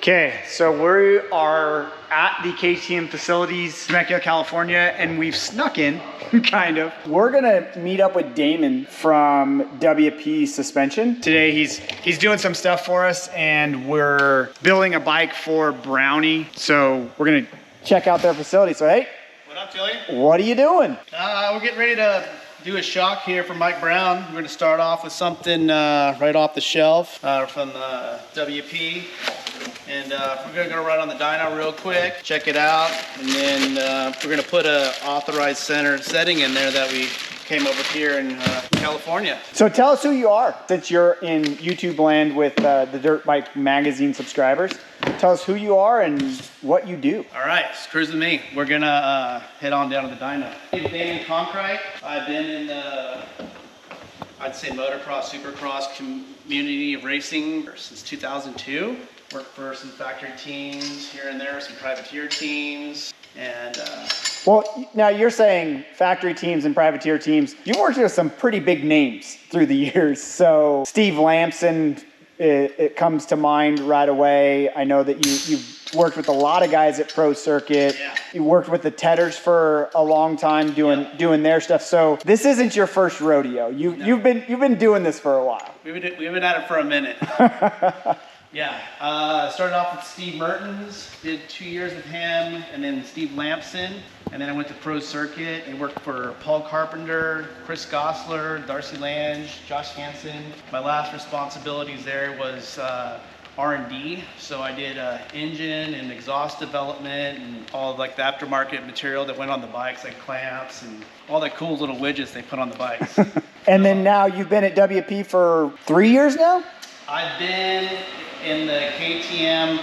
Okay, so we are at the KTM facilities, Temecula, California, and we've snuck in, kind of. We're gonna meet up with Damon from WP Suspension. Today he's doing some stuff for us, and we're building a bike for Brownie. So we're gonna check out their facility. So hey. What up, Tilley? What are you doing? We're getting ready to do a shock here for Mike Brown. We're gonna start off with something right off the shelf from WP. And we're gonna go right on the dyno real quick, check it out, and then we're gonna put a authorized center setting in there that we came up with here in California. So tell us who you are, since you're in YouTube land with the Dirtbike magazine subscribers. Tell us who you are and what you do. All right, cruise with me. We're gonna head on down to the dyno. I'm Damon Conkright. I've been in the, I'd say, motocross, supercross community of racing since 2002. Worked for some factory teams here and there, some privateer teams, and well, now you're saying factory teams and privateer teams. You've worked with some pretty big names through the years. So Steve Lamson, it comes to mind right away. I know that you've worked with a lot of guys at Pro Circuit. Yeah. You worked with the Tedders for a long time doing their stuff. So this isn't your first rodeo. You've been doing this for a while. We've been at it for a minute. Yeah, started off with Steve Mertens, did 2 years with him, and then Steve Lampson, and then I went to Pro Circuit and worked for Paul Carpenter, Chris Gossler, Darcy Lange, Josh Hansen. My last responsibilities there was R&D, so I did engine and exhaust development and all of like the aftermarket material that went on the bikes, like clamps and all the cool little widgets they put on the bikes. And then now you've been at WP for 3 years now? I've been in the KTM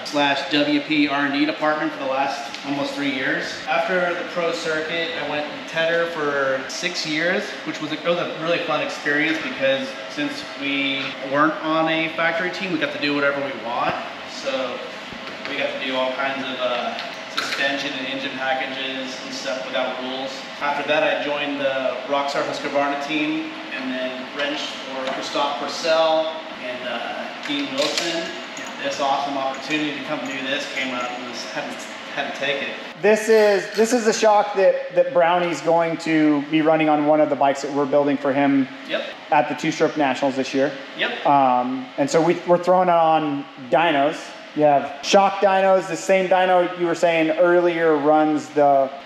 slash WP R&D department for the last almost 3 years. After the Pro Circuit, I went to Tedder for 6 years, which was a really fun experience because since we weren't on a factory team, we got to do whatever we want. So we got to do all kinds of suspension and engine packages and stuff without rules. After that, I joined the Rockstar Husqvarna team and then wrenched for Christophe Purcell and Dean Wilson. This awesome opportunity to come do this came up and had to take it. This is the shock that Brownie's going to be running on one of the bikes that we're building for him. Yep. At the two-stroke nationals this year. Yep. And so we're throwing it on dynos. You have shock dynos. The same dyno you were saying earlier runs can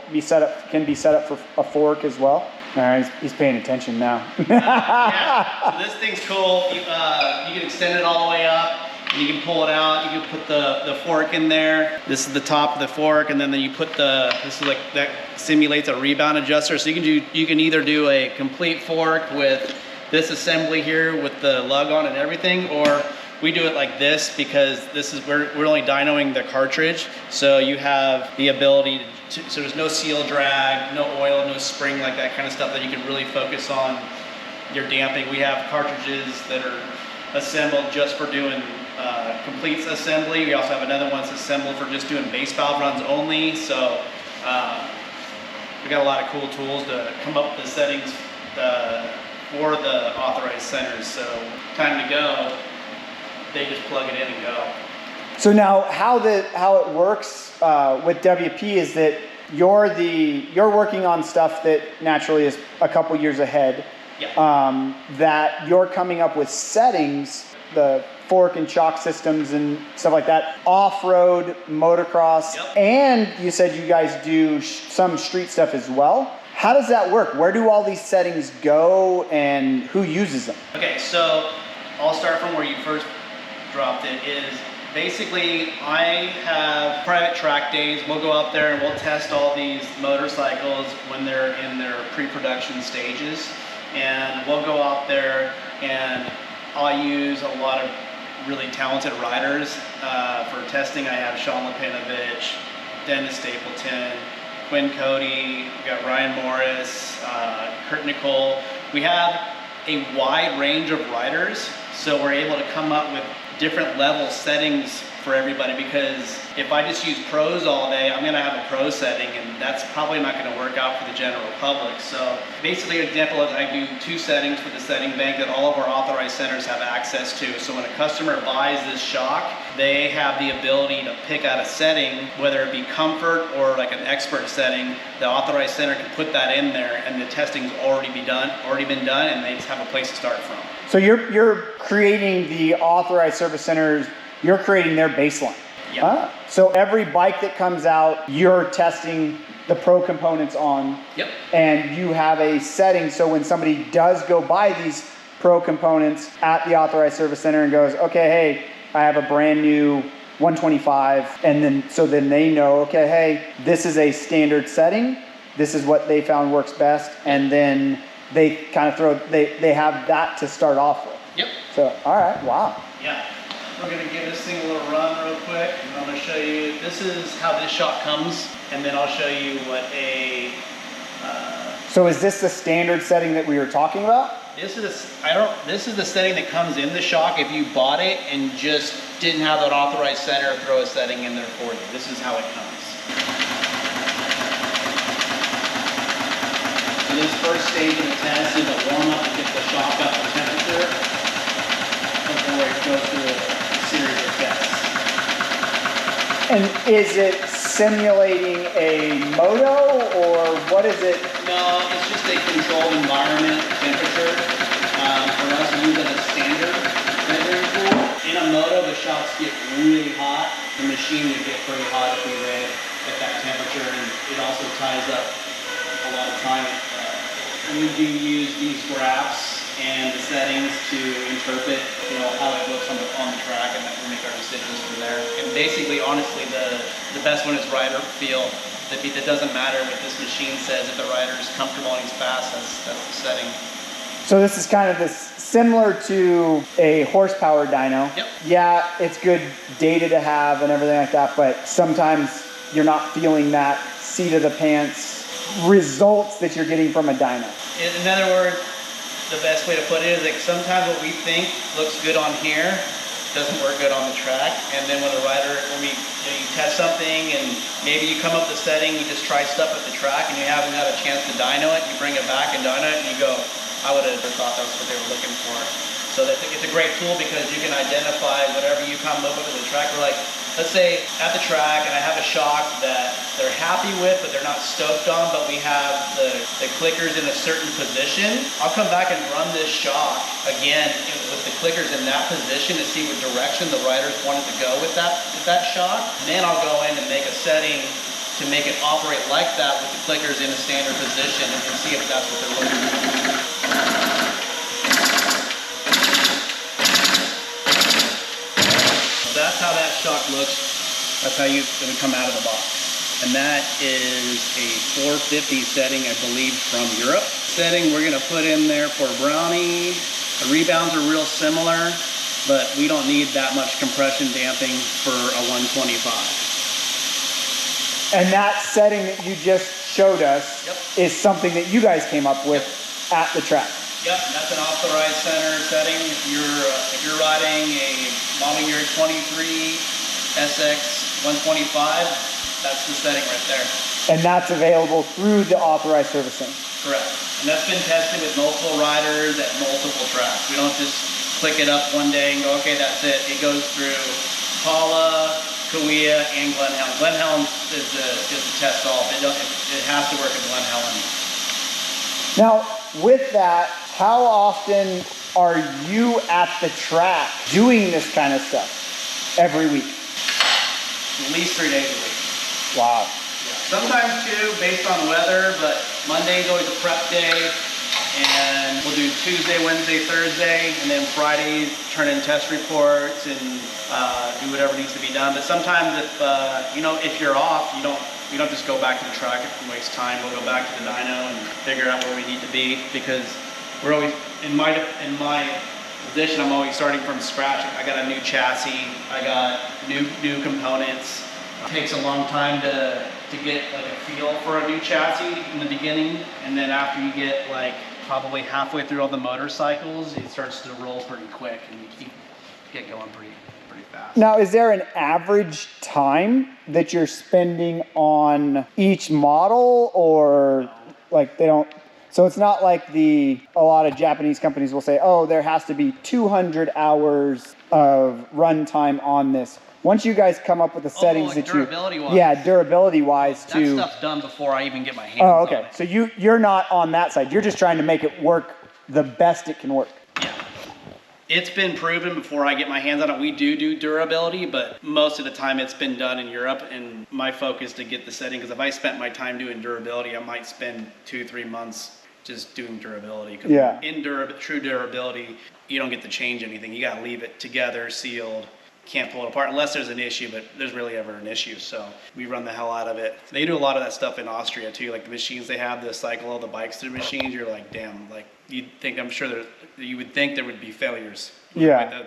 be set up for a fork as well. All right, he's paying attention now. Yeah, so this thing's cool. You can extend it all the way up, and you can pull it out. You can put the fork in there. This is the top of the fork, and then you put this is like that simulates a rebound adjuster. So you can either do a complete fork with this assembly here with the lug on and everything, or we do it like this because we're only dynoing the cartridge, so you have the ability so there's no seal drag, no oil, no spring, like that kind of stuff that you can really focus on your damping. We have cartridges that are assembled just for doing complete assembly. We also have another one that's assembled for just doing base valve runs only. So we got a lot of cool tools to come up with the settings for the authorized centers. So time to go, they just plug it in and go. So now how it works with WP is that you're working on stuff that naturally is a couple years ahead. Yeah. That you're coming up with settings, the fork and shock systems and stuff like that, off-road, motocross, yep. And you said you guys do some street stuff as well. How does that work? Where do all these settings go and who uses them? Okay, so I'll start from where you first dropped it. Is basically I have private track days. We'll go out there and we'll test all these motorcycles when they're in their pre-production stages, and we'll go out there and I'll use a lot of really talented riders for testing. I have Sean Lipinovich, Dennis Stapleton, Quinn Cody, we got Ryan Morris, Kurt Nicole. We have a wide range of riders, so we're able to come up with different level settings for everybody, because if I just use pros all day, I'm gonna have a pro setting, and that's probably not gonna work out for the general public. So basically, an example is I do 2 settings for the setting bank that all of our authorized centers have access to. So when a customer buys this shock, they have the ability to pick out a setting, whether it be comfort or like an expert setting. The authorized center can put that in there, and the testing's already been done, and they just have a place to start from. So you're creating the authorized service centers, you're creating their baseline. Yep. Ah, so every bike that comes out, you're testing the pro components on. Yep. And you have a setting so when somebody does go buy these pro components at the authorized service center and goes, okay, hey, I have a brand new 125, and then they know, okay, hey, this is a standard setting, this is what they found works best, and then they kind of they have that to start off with. Yep. So, all right, wow. Yeah. We're gonna give this thing a little run real quick, and I'm gonna show you, this is how this shock comes, and then I'll show you what a, So is this the standard setting that we were talking about? this is the setting that comes in the shock if you bought it and just didn't have that authorized center throw a setting in there for you. This is how it comes. So this first stage of the test is a warm up to get the shock up to temperature before it goes through a series of tests. And is it simulating a moto, or what is it? No, it's just a controlled environment temperature. For us, we use it as standard measuring tool. In a moto, the shocks get really hot. The machine would get pretty hot if we ran it at that temperature, and it also ties up a lot of time. We do use these graphs and the settings to interpret, how it looks on the track, and then we make our decisions from there. And basically, honestly, the best one is rider feel. It doesn't matter what this machine says. If the rider is comfortable and he's fast, that's the setting. So this is kind of similar to a horsepower dyno. Yep. Yeah, it's good data to have and everything like that, but sometimes you're not feeling that seat of the pants results that you're getting from a dyno. In other words, the best way to put it is like sometimes what we think looks good on here doesn't work good on the track, and then when you test something and maybe you come up with a setting, you just try stuff at the track and you haven't had a chance to dyno it, you bring it back and dyno it, and you go, I would have thought that was what they were looking for. So it's a great tool because you can identify whatever you come up with at the track. We're like, let's say at the track and I have a shock that they're happy with but they're not stoked on, but we have the clickers in a certain position. I'll come back and run this shock again with the clickers in that position to see what direction the riders wanted to go with that shock. And then I'll go in and make a setting to make it operate like that with the clickers in a standard position and see if that's what they're looking for. That's how that shock looks. That's how it would come out of the box. And that is a 450 setting, I believe, from Europe. Setting we're gonna put in there for Brownie. The rebounds are real similar, but we don't need that much compression damping for a 125. And that setting that you just showed us is something that you guys came up with at the track. Yep, that's an authorized center setting. If you're riding a model year 23 SX 125, that's the setting right there. And that's available through the authorized service center. Correct. And that's been tested with multiple riders at multiple tracks. We don't just click it up one day and go, okay, that's it. It goes through Paula, Kauai, and Glen Helen. Glen Helen is the test all. It has to work at Glen Helen. Now, with that, how often are you at the track doing this kind of stuff every week? At least 3 days a week. Wow. Yeah. Sometimes 2 based on weather, but Monday's always a prep day, and we'll do Tuesday, Wednesday, Thursday, and then Fridays turn in test reports and do whatever needs to be done. But sometimes if you're off, we don't just go back to the track and waste time. We'll go back to the dyno and figure out where we need to be, because we're always in my position. I'm always starting from scratch. I got a new chassis. I got new components. It takes a long time to get like a feel for a new chassis in the beginning, and then after you get like probably halfway through all the motorcycles, it starts to roll pretty quick, and you get going pretty pretty fast. Now, is there an average time that you're spending on each model, or like they don't? So it's not like a lot of Japanese companies will say, oh, there has to be 200 hours of runtime on this. Once you guys come up with the settings like that durability-wise. Yeah, durability-wise too. That stuff's done before I even get my hands Oh, okay. on it. So you're not on that side. You're just trying to make it work the best it can work. Yeah. It's been proven before I get my hands on it. We do durability, but most of the time it's been done in Europe, and my focus to get the setting, because if I spent my time doing durability, I might spend 2-3 months just doing durability. Because in true durability, you don't get to change anything. You got to leave it together, sealed. Can't pull it apart unless there's an issue, but there's really ever an issue. So we run the hell out of it. They do a lot of that stuff in Austria too. Like the machines they have, the cycle all the bikes through machines. You're like, damn, like I'm sure you would think there would be failures. Yeah.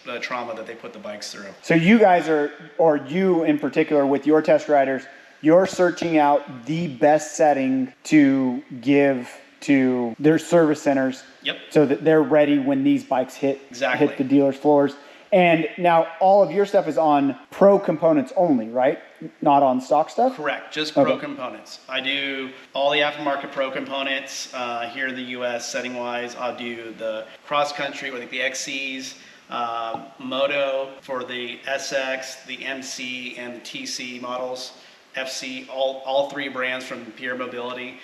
The trauma that they put the bikes through. So you guys are, or you in particular with your test riders, you're searching out the best setting to give to their service centers. Yep. So that they're ready when these bikes hit the dealer's floors. And now all of your stuff is on pro components only, right? Not on stock stuff? Correct, just pro components. I do all the aftermarket pro components here in the US setting wise. I'll do the cross country with the XCs, Moto for the SX, the MC, and the TC models. FC, all three brands from Pure Mobility.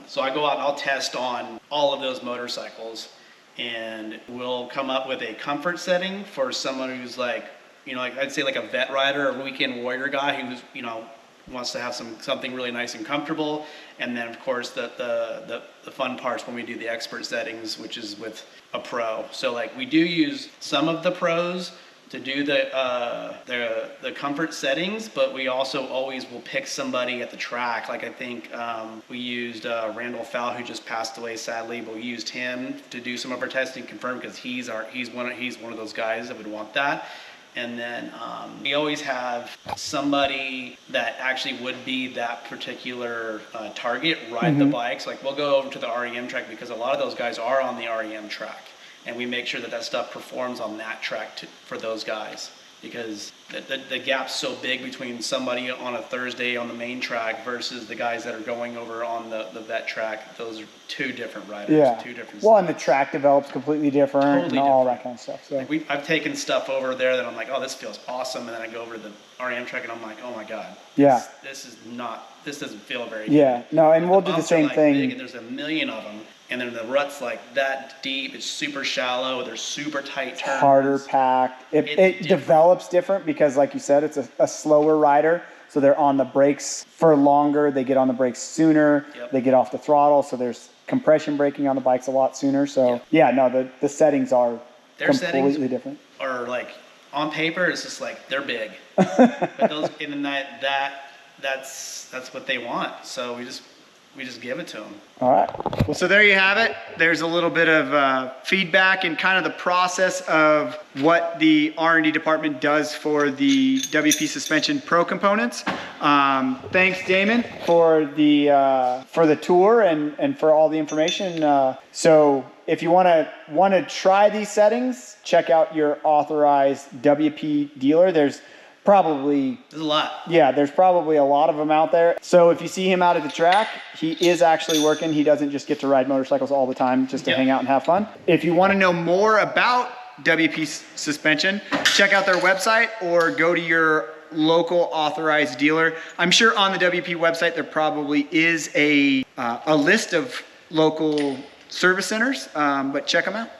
So I go out and I'll test on all of those motorcycles, and we'll come up with a comfort setting for someone who's like, like I'd say like a vet rider or weekend warrior guy who's, wants to have something really nice and comfortable. And then of course the fun parts when we do the expert settings, which is with a pro. So like we do use some of the pros to do the comfort settings, but we also always will pick somebody at the track. Like I think we used Randall Fowl, who just passed away sadly, but we used him to do some of our testing, confirmed, because he's one of those guys that would want that. And then we always have somebody that actually would be that particular target ride the bikes. Like we'll go over to the REM track because a lot of those guys are on the REM track. And we make sure that stuff performs on that track for those guys, because the gap's so big between somebody on a Thursday on the main track versus the guys that are going over on the vet track. Those are two different riders. Yeah. Two different Well, and the track develops completely different Totally and all different. that kind of stuff. So like I've taken stuff over there that I'm like, oh, this feels awesome, and then I go over to the REM track and I'm like, oh my god, this doesn't feel very good. Yeah, no, and we'll do the bumps same are, like, thing. big, and there's a million of them. And then the rut's like that deep. It's super shallow. They're super tight turns. Harder packed. It develops different because, like you said, it's a slower rider. So they're on the brakes for longer. They get on the brakes sooner. Yep. They get off the throttle. So there's compression braking on the bikes a lot sooner. So the settings are completely different. Or like on paper, it's just like they're big. But those in the night, that's what they want. So we just give it to them. All right. Well, so there you have it. There's a little bit of feedback and kind of the process of what the R&D department does for the WP Suspension Pro components. Thanks, Damon, for the tour and for all the information. So if you want to try these settings, check out your authorized WP dealer. There's a lot. Yeah, there's probably a lot of them out there. So if you see him out at the track, he is actually working. He doesn't just get to ride motorcycles all the time just to hang out and have fun. If you want to know more about WP Suspension, check out their website or go to your local authorized dealer. I'm sure on the WP website there probably is a list of local service centers, but check them out.